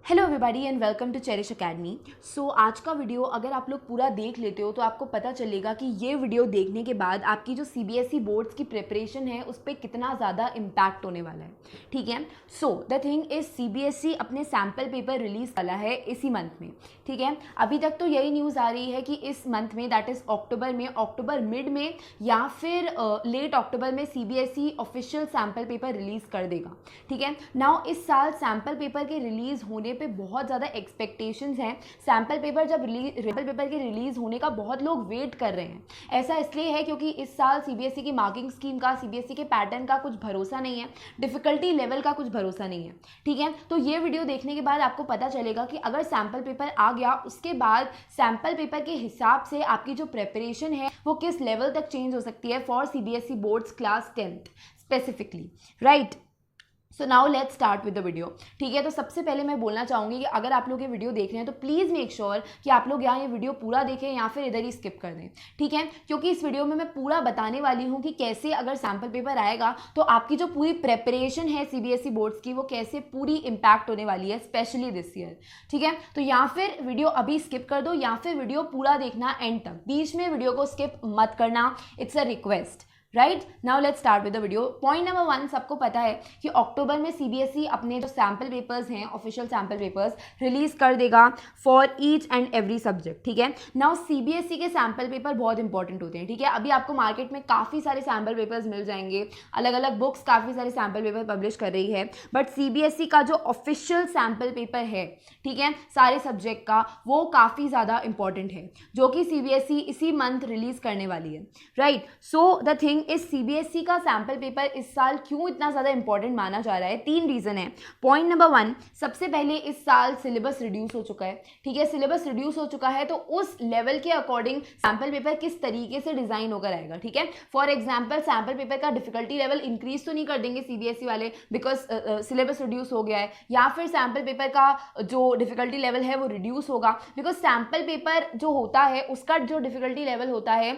Hello everybody and welcome to Cherish academy. So आज का video अगर आप लोग पूरा देख लेते हो तो आपको पता चलेगा कि ये वीडियो देखने के बाद आपकी जो सीबीएसई बोर्ड्स की प्रिपरेशन है उस पर कितना ज़्यादा इम्पैक्ट होने वाला है। ठीक है, so the thing is CBSE अपने सैम्पल पेपर रिलीज़ वाला है इसी मंथ में। ठीक है, अभी तक तो यही न्यूज़ आ रही है कि इस मंथ में, दैट इज़ अक्टूबर में, अक्टूबर मिड में या फिर लेट अक्टूबर में CBSE official sample paper release कर देगा। ठीक है, नाउ इस साल सैम्पल पेपर के रिलीज़ होने पे बहुत ज़्यादा एक्सपेक्टेशंस हैं। सैम्पल पेपर के रिलीज़ होने का बहुत लोग वेट कर रहे हैं। ऐसा इसलिए है क्योंकि इस साल सीबीएसई की मार्किंग स्कीम का, सीबीएसई के पैटर्न का कुछ भरोसा नहीं है, डिफ़िकल्टी लेवल का कुछ भरोसा नहीं है। ठीक है, तो ये वीडियो देखने के बाद आपको पता चलेगा कि अगर सैम्पल पेपर आ गया उसके बाद सैम्पल पेपर के हिसाब से आपकी जो प्रेपरेशन है वो किस लेवल तक चेंज हो सकती है for CBSE boards class 10th specifically, right. So now let's start with the video. ठीक है, तो सबसे पहले मैं बोलना चाहूँगी कि अगर आप लोग ये वीडियो देख रहे हैं तो प्लीज़ मेक श्योर कि आप लोग यहाँ ये वीडियो पूरा देखें या फिर इधर ही स्किप कर दें। ठीक है, क्योंकि इस वीडियो में मैं पूरा बताने वाली हूँ कि कैसे अगर सैम्पल पेपर आएगा तो आपकी जो पूरी प्रेपरेशन है सीबीएसई बोर्ड्स की वो कैसे पूरी इम्पैक्ट होने वाली है, स्पेशली दिस ईयर। ठीक है, तो या फिर वीडियो अभी स्किप कर दो या फिर वीडियो पूरा देखना एंड तक, बीच में वीडियो को स्किप मत करना, it's a request. Right, now let's start with the video. Point number 1, सबको पता है कि अक्टूबर में सीबीएसई अपने जो सैम्पल पेपर्स हैं, ऑफिशियल सैम्पल पेपर्स रिलीज कर देगा for each and every subject. ठीक है, नाउ सीबीएसई के सैम्पल पेपर बहुत इंपॉर्टेंट होते हैं। ठीक है, अभी आपको मार्केट में काफ़ी सारे सैम्पल पेपर्स मिल जाएंगे, अलग अलग बुक्स काफ़ी सारे सैम्पल पेपर पब्लिश कर रही है, बट सीबीएसई का जो ऑफिशियल सैम्पल पेपर है, ठीक है, सारे सब्जेक्ट का, वो काफ़ी ज़्यादा इंपॉर्टेंट है, जो कि सीबीएसई इसी मंथ रिलीज करने वाली है। राइट, सो द थिंग इस सीबीएसई का सैम्पल पेपर इस साल क्यों इतना ज़्यादा इंपॉर्टेंट माना जा रहा है, 3 रीज़न है। पॉइंट नंबर 1, सबसे पहले इस साल सिलेबस रिड्यूस हो चुका है। ठीक है, सिलेबस रिड्यूस हो चुका है तो उस लेवल के अकॉर्डिंग सैम्पल पेपर किस तरीके से डिज़ाइन होकर आएगा। ठीक है, फॉर एग्जाम्पल सैम्पल पेपर का डिफिकल्टी लेवल इंक्रीज तो नहीं कर देंगे सीबीएसई वाले बिकॉज सिलेबस रिड्यूस हो गया है, या फिर सैम्पल पेपर का जो डिफिकल्टी लेवल है वो रिड्यूस होगा बिकॉज सैम्पल पेपर जो होता है उसका जो डिफिकल्टी लेवल होता है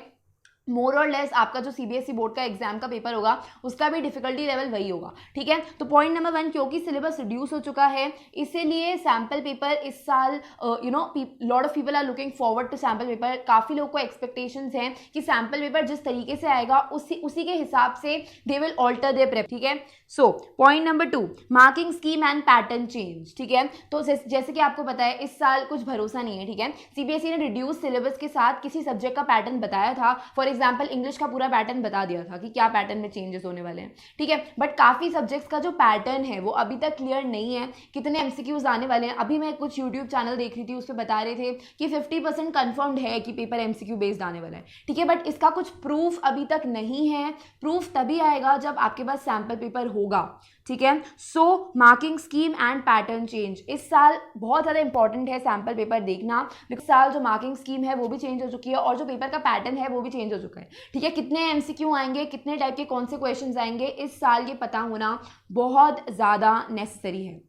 मोर और लेस आपका जो सीबीएसई बोर्ड का एग्जाम का पेपर होगा उसका भी डिफिकल्टी लेवल वही होगा। ठीक है, तो पॉइंट नंबर 1, क्योंकि सिलेबस रिड्यूस हो चुका है इसीलिए सैम्पल पेपर इस साल lot of people are looking forward to sample paper. काफ़ी लोग को एक्सपेक्टेशंस हैं कि सैम्पल पेपर जिस तरीके से आएगा उसी के हिसाब से they will alter their prep. ठीक है, so point number 2, marking scheme and pattern change. ठीक है, तो जैसे कि आपको पता है इस साल कुछ भरोसा नहीं है। ठीक है, सीबीएसई ने रिड्यूस सिलेबस के साथ किसी सब्जेक्ट का पैटर्न बताया था, फॉर एग्जाम्पल इंग्लिश का पूरा पैटर्न बता दिया था कि क्या पैटर्न में चेंजेस होने वाले हैं। ठीक है, बट काफ़ी सब्जेक्ट्स का जो पैटर्न है वो अभी तक क्लियर नहीं है, कितने एमसीक्यूज आने वाले हैं। अभी मैं कुछ यूट्यूब चैनल देख रही थी, उस पर बता रहे थे कि 50% कन्फर्म्ड है कि पेपर एमसीक्यू बेस्ड आने वाला है। ठीक है, बट इसका कुछ प्रूफ अभी तक नहीं है, प्रूफ तभी आएगा जब आपके पास सैम्पल पेपर होगा। ठीक है, so marking scheme and pattern change इस साल बहुत ज़्यादा इंपॉर्टेंट है सैम्पल पेपर देखना, बिकॉज साल जो मार्किंग स्कीम है वो भी चेंज हो चुकी है और जो पेपर का पैटर्न है वो भी चेंज हो चुका है। ठीक है, कितने एमसीक्यू आएंगे, कितने टाइप के कौन से क्वेश्चंस आएंगे, इस साल ये पता होना बहुत ज़्यादा नेसेसरी है।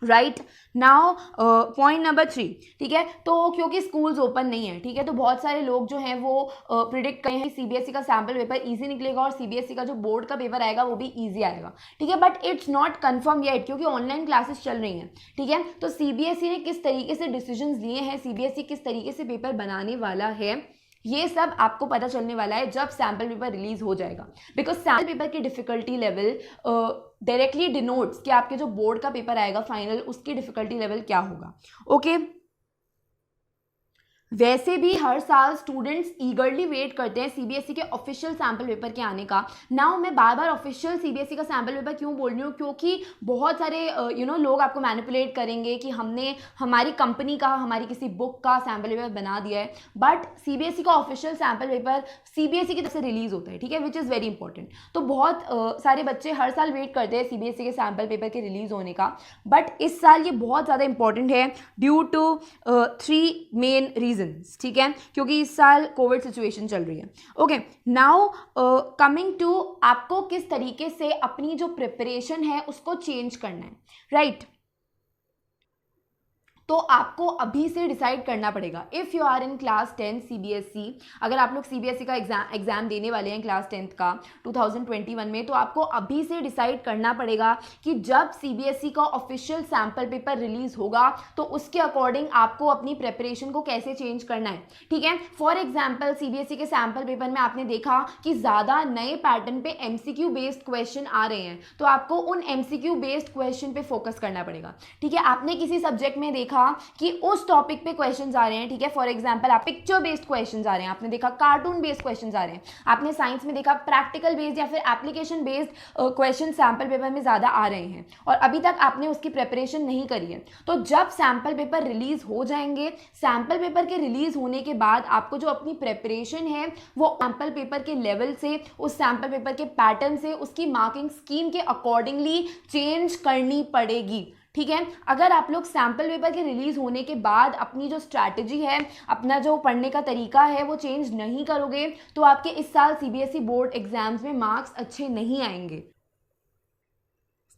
राइट, नाउ पॉइंट नंबर 3, ठीक है, तो क्योंकि स्कूल्स ओपन नहीं है, ठीक है, तो बहुत सारे लोग जो हैं वो प्रिडिक्ट करें हैं कि सीबीएसई का सैम्पल पेपर इजी निकलेगा और सीबीएसई का जो बोर्ड का पेपर आएगा वो भी इजी आएगा। ठीक है, but it's not confirm yet क्योंकि ऑनलाइन क्लासेस चल रही हैं। ठीक है, तो सीबीएसई ने किस तरीके से डिसीजंस लिए हैं, सीबीएसई किस तरीके से पेपर बनाने वाला है, ये सब आपको पता चलने वाला है जब सैम्पल पेपर रिलीज हो जाएगा, बिकॉज सैम्पल पेपर की डिफिकल्टी लेवल डायरेक्टली डिनोट्स कि आपके जो बोर्ड का पेपर आएगा फाइनल उसकी डिफिकल्टी लेवल क्या होगा। ओके, वैसे भी हर साल स्टूडेंट्स ईगरली वेट करते हैं सीबीएसई के ऑफिशियल सैम्पल पेपर के आने का। नाउ मैं बार बार ऑफिशियल सीबीएसई का सैम्पल पेपर क्यों बोल रही हूँ, क्योंकि बहुत सारे लोग आपको मैनिपुलेट करेंगे कि हमने हमारी कंपनी का, हमारी किसी बुक का सैम्पल पेपर बना दिया है, बट सीबीएसई का ऑफिशियल सैम्पल पेपर सीबीएसई की तरफ से रिलीज होता है। ठीक है, विच इज़ वेरी इंपॉर्टेंट। तो बहुत सारे बच्चे हर साल वेट करते हैं सीबीएसई के सैम्पल पेपर के रिलीज होने का, बट इस साल ये बहुत ज़्यादा इंपॉर्टेंट है ड्यू टू 3 मेन रीजन। ठीक है, क्योंकि इस साल कोविड सिचुएशन चल रही है। ओके, नाउ कमिंग टू आपको किस तरीके से अपनी जो प्रिपरेशन है उसको चेंज करना है। राइट, तो आपको अभी से डिसाइड करना पड़ेगा। If you are in class 10 CBSE, अगर आप लोग CBSE का एग्जाम देने वाले हैं क्लास 10th का 2021 में, तो आपको अभी से डिसाइड करना पड़ेगा कि जब CBSE का ऑफिशियल सैम्पल पेपर रिलीज होगा तो उसके अकॉर्डिंग आपको अपनी प्रिपरेशन को कैसे चेंज करना है। ठीक है, फॉर एग्जाम्पल CBSE के सैम्पल पेपर में आपने देखा कि ज़्यादा नए पैटर्न पे MCQ बेस्ड क्वेश्चन आ रहे हैं, तो आपको उन MCQ बेस्ड क्वेश्चन पे फोकस करना पड़ेगा। ठीक है, आपने किसी सब्जेक्ट में देखा कि उस टॉपिक पे क्वेश्चंस आ रहे हैं, ठीक है, फॉर एग्जांपल आप पिक्चर बेस्ड क्वेश्चंस आ रहे हैं, आपने देखा कार्टून बेस्ड क्वेश्चंस आ रहे हैं, आपने साइंस में देखा प्रैक्टिकल बेस्ड या फिर application based question sample paper में ज़्यादा आ रहे हैं और अभी तक आपने उसकी प्रिपरेशन नहीं करी है। तो जब सैंपल पेपर रिलीज हो जाएंगे, सैंपल पेपर के रिलीज होने के बाद आपको जो अपनी प्रिपरेशन है वो सैंपल पेपर के लेवल से, उस सैंपल पेपर के पैटर्न से, उसकी मार्किंग स्कीम के अकॉर्डिंगली चेंज करनी पड़ेगी। ठीक है, अगर आप लोग सैम्पल पेपर के रिलीज होने के बाद अपनी जो स्ट्रैटेजी है, अपना जो पढ़ने का तरीका है वो चेंज नहीं करोगे तो आपके इस साल CBSE बोर्ड एग्जाम्स में मार्क्स अच्छे नहीं आएंगे।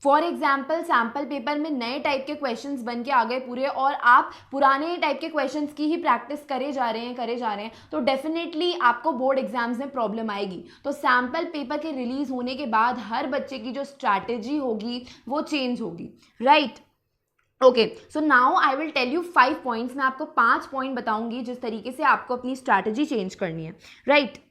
फॉर एग्जाम्पल सैम्पल पेपर में नए टाइप के क्वेश्चंस बन के आ गए पूरे और आप पुराने टाइप के क्वेश्चंस की ही प्रैक्टिस करे जा रहे हैं, तो डेफिनेटली आपको बोर्ड एग्जाम्स में प्रॉब्लम आएगी। तो सैम्पल पेपर के रिलीज होने के बाद हर बच्चे की जो स्ट्रैटेजी होगी वो चेंज होगी, right. Okay, so now I will tell you 5 points. मैं आपको 5 पॉइंट बताऊंगी जिस तरीके से आपको अपनी स्ट्रैटेजी चेंज करनी है, right.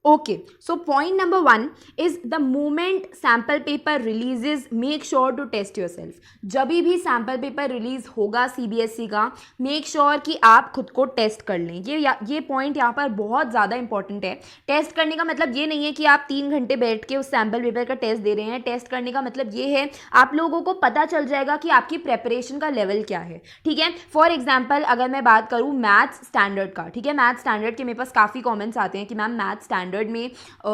Okay, so point number 1 is the moment sample paper releases, make sure to test yourself. जब भी सैम्पल पेपर रिलीज होगा CBSE का, मेक श्योर कि आप खुद को टेस्ट कर लें। ये पॉइंट यहाँ पर बहुत ज़्यादा इंपॉर्टेंट है। टेस्ट करने का मतलब ये नहीं है कि आप 3 घंटे बैठ के उस सैम्पल पेपर का टेस्ट दे रहे हैं। टेस्ट करने का मतलब ये है आप लोगों को पता चल जाएगा कि आपकी प्रेपरेशन का लेवल क्या है। ठीक है, फॉर एग्जाम्पल अगर मैं बात करूँ मैथ्स स्टैंडर्ड का, ठीक है, मैथ्स स्टैंडर्ड के मेरे पास काफ़ी कॉमेंट्स आते हैं कि मैम मैथ्स स्टैंडर्ड में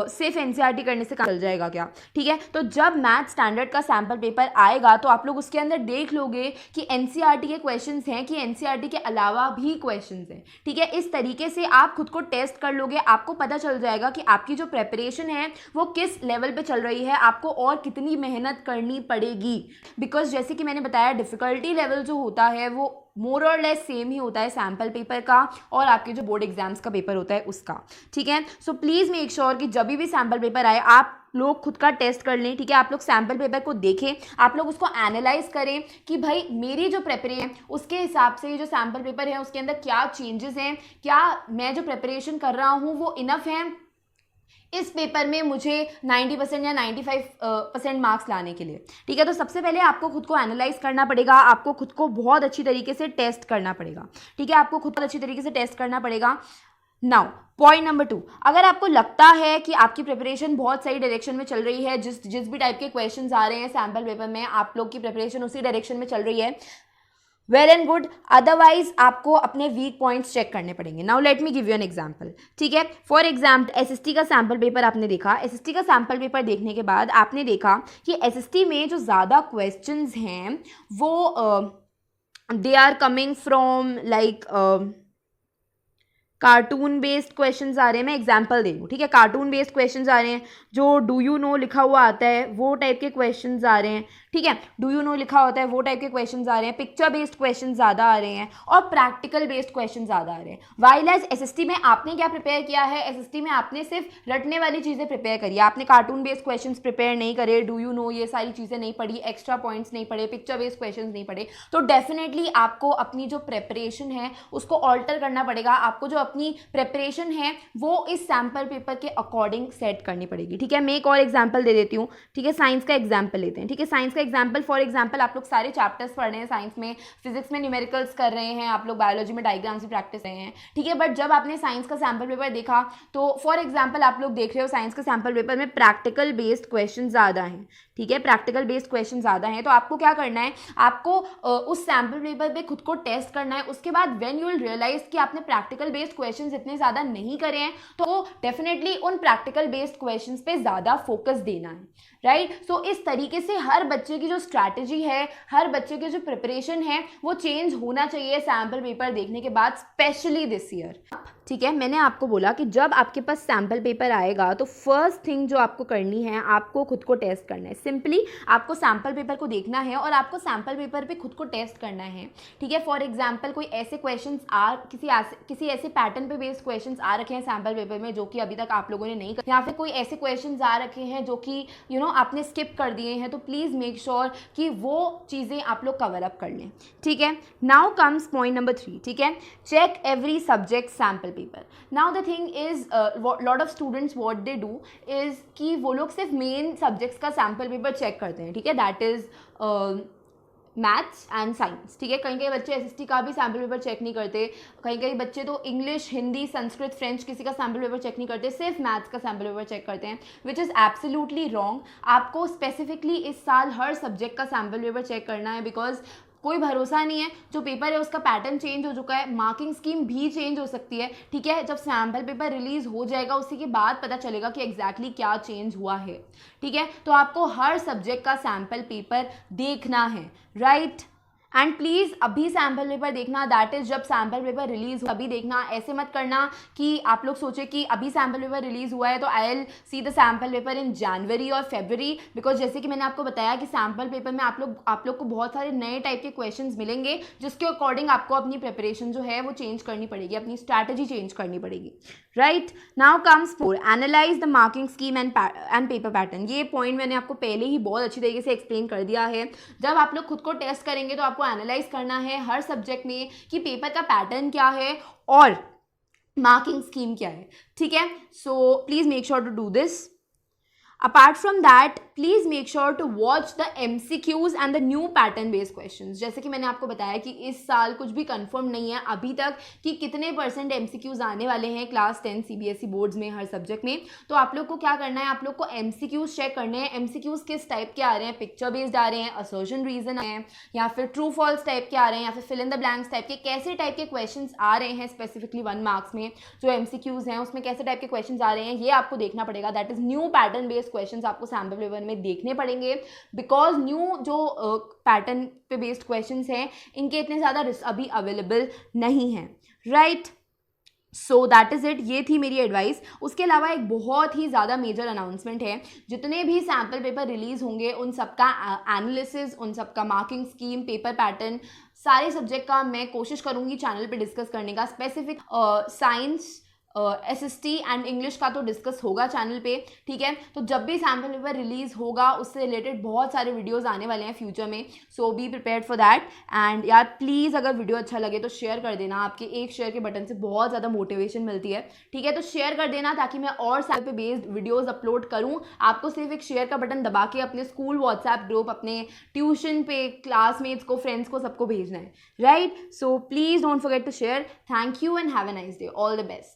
सिर्फ NCERT करने से चल जाएगा क्या। ठीक है, तो जब मैथ स्टैंडर्ड का सैंपल पेपर आएगा तो आप लोग उसके अंदर देख लोगे कि NCERT के क्वेश्चंस हैं कि NCERT के अलावा भी क्वेश्चंस हैं। ठीक है, इस तरीके से आप खुद को टेस्ट कर लोगे, आपको पता चल जाएगा कि आपकी जो प्रेपरेशन है वो किस लेवल पे चल रही है, आपको और कितनी मेहनत करनी पड़ेगी। बिकॉज जैसे कि मैंने बताया डिफ़िकल्टी लेवल जो होता है वो मोर और लेस सेम ही होता है सैम्पल पेपर का और आपके जो बोर्ड एग्जाम्स का पेपर होता है उसका। ठीक है, सो प्लीज़ मेक श्योर कि जब भी सैम्पल पेपर आए आप लोग खुद का टेस्ट कर लें। ठीक है, आप लोग सैम्पल पेपर को देखें, आप लोग उसको एनालाइज करें कि भाई मेरी जो प्रेपरेशन है उसके हिसाब से ये जो सैम्पल पेपर है उसके अंदर क्या चेंजेस हैं, क्या मैं जो प्रेपरेशन कर रहा हूँ वो इनफ है इस पेपर में मुझे 90% या 95% मार्क्स लाने के लिए। ठीक है, तो सबसे पहले आपको खुद को एनालाइज करना पड़ेगा, आपको खुद को बहुत अच्छी तरीके से टेस्ट करना पड़ेगा। ठीक है, आपको खुद को अच्छी तरीके से टेस्ट करना पड़ेगा। नाउ पॉइंट नंबर 2, अगर आपको लगता है कि आपकी प्रिपरेशन बहुत सही डायरेक्शन में चल रही है, जिस भी टाइप के क्वेश्चंस आ रहे हैं सैम्पल पेपर में आप लोग की प्रिपरेशन उसी डायरेक्शन में चल रही है, वेल एंड गुड। अदरवाइज आपको अपने वीक पॉइंट्स चेक करने पड़ेंगे। Now let me give you an example. ठीक है, फॉर एग्जाम्पल SST का सैम्पल पेपर आपने देखा, SST का सैम्पल पेपर देखने के बाद आपने देखा कि SST में जो ज़्यादा क्वेश्चंस हैं वो they are coming from like cartoon based questions आ रहे हैं। मैं एग्जांपल दे दूँ, ठीक है, कार्टून बेस्ड क्वेश्चंस आ रहे हैं, जो डू यू नो लिखा हुआ आता है वो टाइप के क्वेश्चंस आ रहे हैं। ठीक है, डू यू नो लिखा होता है वो टाइप के क्वेश्चंस आ रहे हैं, पिक्चर बेस्ड क्वेश्चन ज़्यादा आ रहे हैं और प्रैक्टिकल बेस्ड क्वेश्चन ज़्यादा आ रहे हैं। वाइल एज SST में आपने क्या प्रिपेयर किया है, SST में आपने सिर्फ रटने वाली चीज़ें प्रिपेयर करी, आपने कार्टून बेस्ड क्वेश्चन प्रिपेयर नहीं करे, डू यू नो ये सारी चीज़ें नहीं पढ़ी, एक्स्ट्रा पॉइंट्स नहीं पढ़े, पिक्चर बेस्ड क्वेश्चन नहीं पढ़े, तो डेफिनेटली आपको अपनी जो प्रेपरेशन है उसको ऑल्टर करना पड़ेगा। आपको जो अपनी प्रेपरेशन है वो इस सैम्पल पेपर के अकॉर्डिंग सेट करनी पड़ेगी। ठीक है, मैं एक और एग्जांपल दे देती हूँ। ठीक है, साइंस का एग्जांपल लेते हैं। ठीक है, साइंस का एग्जांपल, फॉर एग्जांपल आप लोग सारे चैप्टर्स पढ़ रहे हैं साइंस में, फिजिक्स में न्यूमेरिकल्स कर रहे हैं, आप लोग बायोलॉजी में डायग्राम्स भी प्रैक्टिस रहे हैं। ठीक है, बट जब आपने साइंस का सैम्पल पेपर देखा तो फॉर एग्जाम्पल आप लोग देख रहे हो साइंस का सैम्पल पेपर में प्रैक्टिकल बेस्ड क्वेश्चन ज़्यादा हैं। ठीक है, प्रैक्टिकल बेस्ड क्वेश्चन ज़्यादा हैं, तो आपको क्या करना है, आपको उस सैम्पल पेपर पे खुद को टेस्ट करना है। उसके बाद व्हेन यू विल रियलाइज कि आपने प्रैक्टिकल बेस्ड क्वेश्चंस इतने ज़्यादा नहीं करे हैं तो डेफिनेटली उन प्रैक्टिकल बेस्ड क्वेश्चंस पे ज़्यादा फोकस देना है, राइट। सो इस तरीके से हर बच्चे की जो स्ट्रैटेजी है, हर बच्चे की जो प्रिपरेशन है वो चेंज होना चाहिए सैम्पल पेपर देखने के बाद, स्पेशली दिस ईयर। ठीक है, मैंने आपको बोला कि जब आपके पास सैम्पल पेपर आएगा तो फर्स्ट थिंग जो आपको करनी है, आपको खुद को टेस्ट करना है। सिंपली आपको सैम्पल पेपर को देखना है और आपको सैम्पल पेपर पे खुद को टेस्ट करना है। ठीक है, फॉर एग्जांपल कोई ऐसे क्वेश्चंस किसी ऐसे पैटर्न पे बेस्ड क्वेश्चंस आ रखे हैं सैम्पल पेपर में जो कि अभी तक आप लोगों ने नहीं या फिर कोई ऐसे क्वेश्चंस आ रखे हैं जो कि आपने स्किप कर दिए हैं, तो प्लीज़ मेक श्योर कि वो चीज़ें आप लोग कवर अप कर लें। ठीक है, नाउ कम्स पॉइंट नंबर 3। ठीक है, check every subject sample paper. Now the thing is lot of students what they do is कि वो लोग सिर्फ मेन सब्जेक्ट्स का सैम्पल पेपर चेक करते हैं। ठीक है, that is maths and science. ठीक है, कहीं कहीं बच्चे एसएसटी का भी सैम्पल पेपर चेक नहीं करते, कहीं कहीं बच्चे तो इंग्लिश, हिंदी, संस्कृत, फ्रेंच किसी का सैम्पल पेपर चेक नहीं करते, सिर्फ मैथ्स का सैम्पल पेपर चेक करते हैं, विच इज़ एब्सोल्युटली रॉन्ग। आपको स्पेसिफिकली इस साल हर सब्जेक्ट का सैम्पल पेपर चेक करना है, बिकॉज कोई भरोसा नहीं है, जो पेपर है उसका पैटर्न चेंज हो चुका है, मार्किंग स्कीम भी चेंज हो सकती है। ठीक है, जब सैम्पल पेपर रिलीज हो जाएगा उसी के बाद पता चलेगा कि एग्जैक्टली क्या चेंज हुआ है। ठीक है, तो आपको हर सब्जेक्ट का सैम्पल पेपर देखना है, राइट। एंड प्लीज़ अभी सैम्पल पेपर देखना, दैट इज़ जब सैम्पल पेपर रिलीज हो अभी देखना। ऐसे मत करना कि आप लोग सोचे कि अभी सैम्पल पेपर रिलीज हुआ है तो I will see the sample paper in January और फेब्रवरी, बिकॉज जैसे कि मैंने आपको बताया कि सैम्पल पेपर में आप लोग को बहुत सारे नए टाइप के क्वेश्चंस मिलेंगे, जिसके अकॉर्डिंग आपको अपनी प्रिपरेशन जो है वो चेंज करनी पड़ेगी, अपनी स्ट्रैटेजी चेंज करनी पड़ेगी, right. Now comes 4, analyse the marking scheme and paper pattern. ये पॉइंट मैंने आपको पहले ही बहुत अच्छी तरीके से एक्सप्लेन कर दिया है। जब आप लोग खुद को टेस्ट करेंगे तो आपको एनालाइज करना है हर सब्जेक्ट में कि पेपर का पैटर्न क्या है और मार्किंग स्कीम क्या है। ठीक है, so please make sure to do this. Apart from that please make sure to watch the MCQs and the new pattern based questions. जैसे कि मैंने आपको बताया कि इस साल कुछ भी कंफर्म नहीं है अभी तक कि कितने % MCQs आने वाले हैं क्लास 10 CBSE बोर्ड्स में हर सब्जेक्ट में। तो आप लोग को क्या करना है, आप लोग को MCQs चेक करने हैं। MCQs किस टाइप के आ रहे हैं, पिक्चर बेस्ड आ रहे हैं, असर्शन रीजन है, या फिर ट्रू फॉल्स टाइप के आ रहे हैं, या फिर fill in the blanks type के, कैसे टाइप के क्वेश्चन आ रहे हैं स्पेसिफिकली 1 मार्क्स में। जो MCQs हैं उसमें कैसे टाइप के क्वेश्चन आ रहे हैं ये आपको देखना पड़ेगा। That is new pattern based question आपको सैम्पल पेपर में देखने पड़ेंगे, बिकॉज न्यू जो पैटर्न पे बेस्ड क्वेश्चंस हैं इनके इतने ज़्यादा अभी अवेलेबल नहीं है, right. So that is it, ये थी मेरी एडवाइस। उसके अलावा एक बहुत ही ज़्यादा मेजर अनाउंसमेंट है, जितने भी सैम्पल पेपर रिलीज होंगे उन सबका एनालिसिस, उन सबका मार्किंग स्कीम, पेपर पैटर्न, सारे सब्जेक्ट का मैं कोशिश करूँगी चैनल पे डिस्कस करने का। Specific science, SST and English का तो डिस्कस होगा चैनल पे। ठीक है, तो जब भी सैम्पल पेपर रिलीज होगा उससे रिलेटेड बहुत सारे वीडियोस आने वाले हैं फ्यूचर में, so be prepared for that. And यार प्लीज़ अगर वीडियो अच्छा लगे तो शेयर कर देना, आपके एक शेयर के बटन से बहुत ज़्यादा मोटिवेशन मिलती है। ठीक है, तो शेयर कर देना ताकि मैं और सैम्पल पे बेस्ड वीडियोज़ अपलोड करूँ। आपको सिर्फ एक शेयर का बटन दबा के अपने स्कूल व्हाट्सएप ग्रुप, अपने ट्यूशन पे क्लासमेट्स को, फ्रेंड्स को, सबको भेजना है, right. So please don't forget to share. Thank you and have a nice day, all the best.